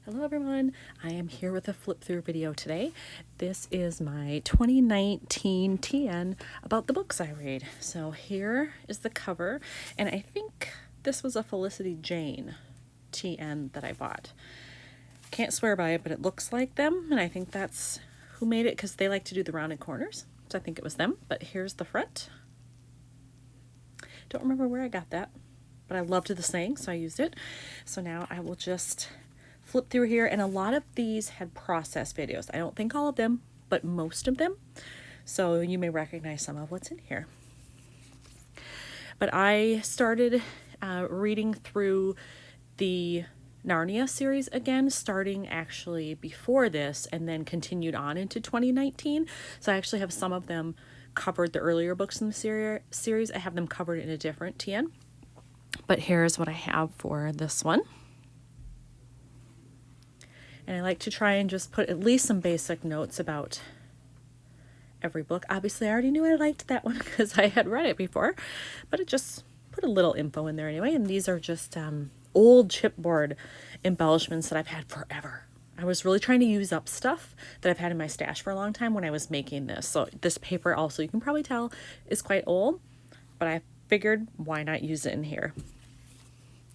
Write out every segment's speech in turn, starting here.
Hello everyone, I am here with a flip-through video today. This is my 2019 TN about the books I read. So here is the cover, and I think this was a Felicity Jane TN that I bought. Can't swear by it, but it looks like them, and I think that's who made it because they like to do the rounded corners. So I think it was them, but here's the front. Don't remember where I got that, but I loved the saying, so I used it. So now I will just flip through here, and a lot of these had process videos. I don't think all of them, but most of them. So you may recognize some of what's in here. But I started reading through the Narnia series again, starting actually before this and then continued on into 2019. So I actually have some of them covered, the earlier books in the series. I have them covered in a different TN. But here's what I have for this one. And I like to try and just put at least some basic notes about every book. Obviously, I already knew I liked that one because I had read it before, but it just put a little info in there anyway. And these are just old chipboard embellishments that I've had forever. I was really trying to use up stuff that I've had in my stash for a long time when I was making this. So this paper also, you can probably tell, is quite old, but I figured why not use it in here.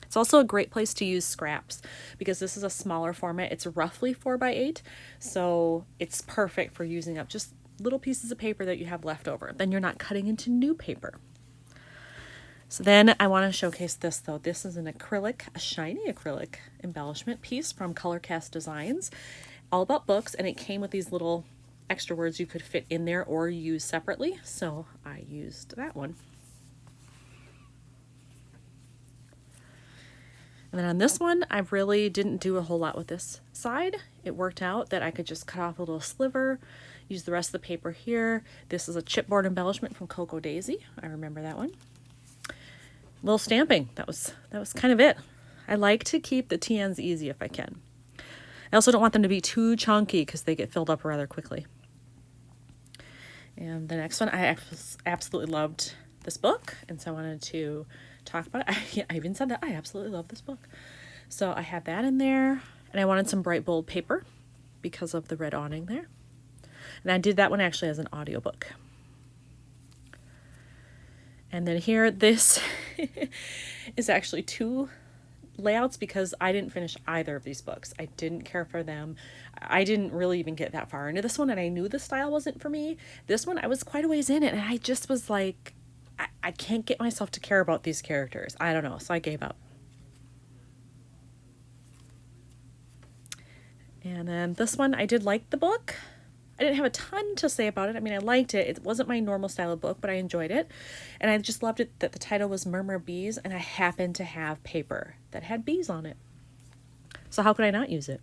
It's also a great place to use scraps because this is a smaller format. It's roughly 4x8, so it's perfect for using up just little pieces of paper that you have left over. Then you're not cutting into new paper. So then I want to showcase this though. This is an acrylic, a shiny acrylic embellishment piece from Colorcast Designs, all about books, and it came with these little extra words you could fit in there or use separately. So I used that one. And then on this one, I really didn't do a whole lot with this side. It worked out that I could just cut off a little sliver, use the rest of the paper here. This is a chipboard embellishment from Cocoa Daisy. I remember that one. Little stamping. That was kind of it. I like to keep the TNs easy if I can. I also don't want them to be too chunky because they get filled up rather quickly. And the next one, I absolutely loved this book, and so I wanted to talk about it. I even said that I absolutely love this book. So I had that in there, and I wanted some bright bold paper because of the red awning there. And I did that one actually as an audiobook. And then here, this is actually two layouts because I didn't finish either of these books. I didn't care for them. I didn't really even get that far into this one, and I knew the style wasn't for me. This one, I was quite a ways in it, and I just was like, I can't get myself to care about these characters. I don't know, so I gave up. And then this one, I did like the book. I didn't have a ton to say about it. I mean, I liked it. It wasn't my normal style of book, but I enjoyed it. And I just loved it that the title was Murmur of Bees, and I happened to have paper that had bees on it. So how could I not use it?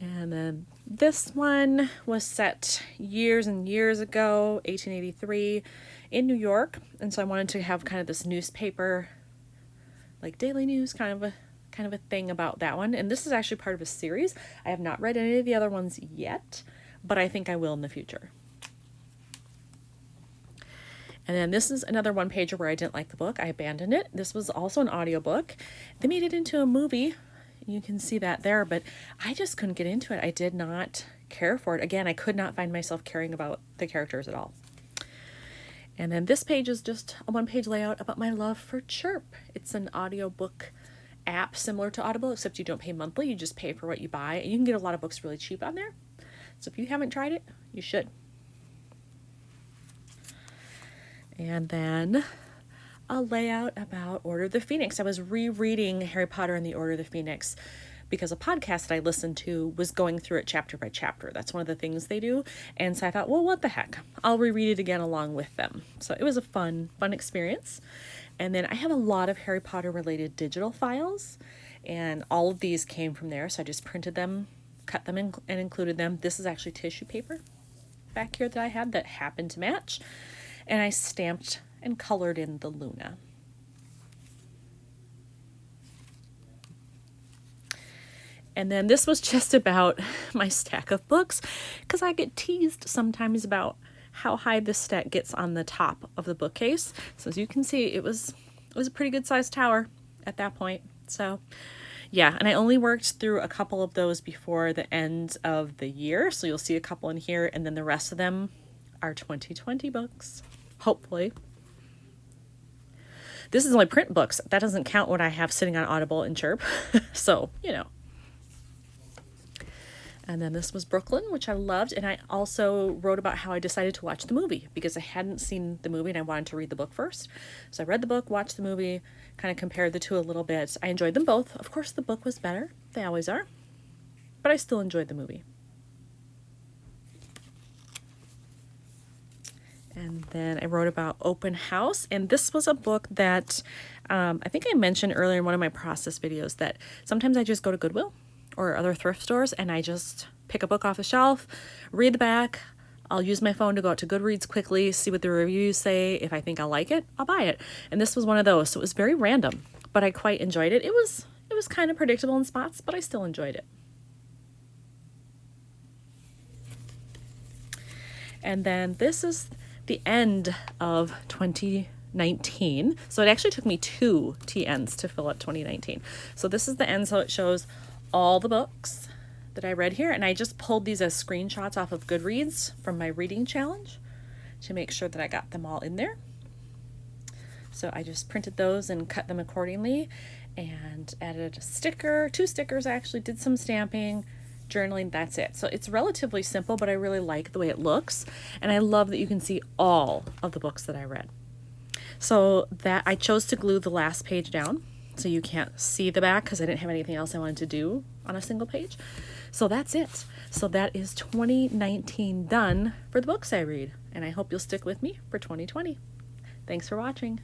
And then this one was set years and years ago, 1883, in New York. And so I wanted to have kind of this newspaper, like daily news, kind of a thing about that one. And this is actually part of a series. I have not read any of the other ones yet, but I think I will in the future. And then this is another one pager where I didn't like the book. I abandoned it. This was also an audiobook. They made it into a movie. You can see that there, but I just couldn't get into it. I did not care for it. Again, I could not find myself caring about the characters at all. And then this page is just a one-page layout about my love for Chirp. It's an audiobook app similar to Audible, except you don't pay monthly. You just pay for what you buy, and you can get a lot of books really cheap on there. So if you haven't tried it, you should. And then a layout about Order of the Phoenix. I was rereading Harry Potter and the Order of the Phoenix because a podcast that I listened to was going through it chapter by chapter. That's one of the things they do. And so I thought, well, what the heck? I'll reread it again along with them. So it was a fun experience. And then I have a lot of Harry Potter related digital files, and all of these came from there. So I just printed them, cut them and included them. This is actually tissue paper back here that I had that happened to match. And I stamped and colored in the Luna. And then this was just about my stack of books, because I get teased sometimes about how high this stack gets on the top of the bookcase. So as you can see, it was a pretty good sized tower at that point. So yeah, and I only worked through a couple of those before the end of the year. So you'll see a couple in here, and then the rest of them are 2020 books, hopefully. This is only print books. That doesn't count what I have sitting on Audible and Chirp. So, you know. And then this was Brooklyn, which I loved. And I also wrote about how I decided to watch the movie because I hadn't seen the movie and I wanted to read the book first. So I read the book, watched the movie, kind of compared the two a little bit. I enjoyed them both. Of course, the book was better. They always are. But I still enjoyed the movie. And then I wrote about Open House. And this was a book that I think I mentioned earlier in one of my process videos that sometimes I just go to Goodwill or other thrift stores and I just pick a book off the shelf, read the back. I'll use my phone to go out to Goodreads quickly, see what the reviews say. If I think I'll like it, I'll buy it. And this was one of those. So it was very random, but I quite enjoyed it. It was kind of predictable in spots, but I still enjoyed it. And then this is the end of 2019. So it actually took me 2 TNs to fill out 2019. So this is the end. So it shows all the books that I read here, and I just pulled these as screenshots off of Goodreads from my reading challenge to make sure that I got them all in there. So I just printed those and cut them accordingly and added a sticker, 2 stickers actually, did some stamping, journaling, that's it. So it's relatively simple, but I really like the way it looks, and I love that you can see all of the books that I read. So that I chose to glue the last page down so you can't see the back because I didn't have anything else I wanted to do on a single page. So that's it. So that is 2019 done for the books I read, and I hope you'll stick with me for 2020. Thanks for watching.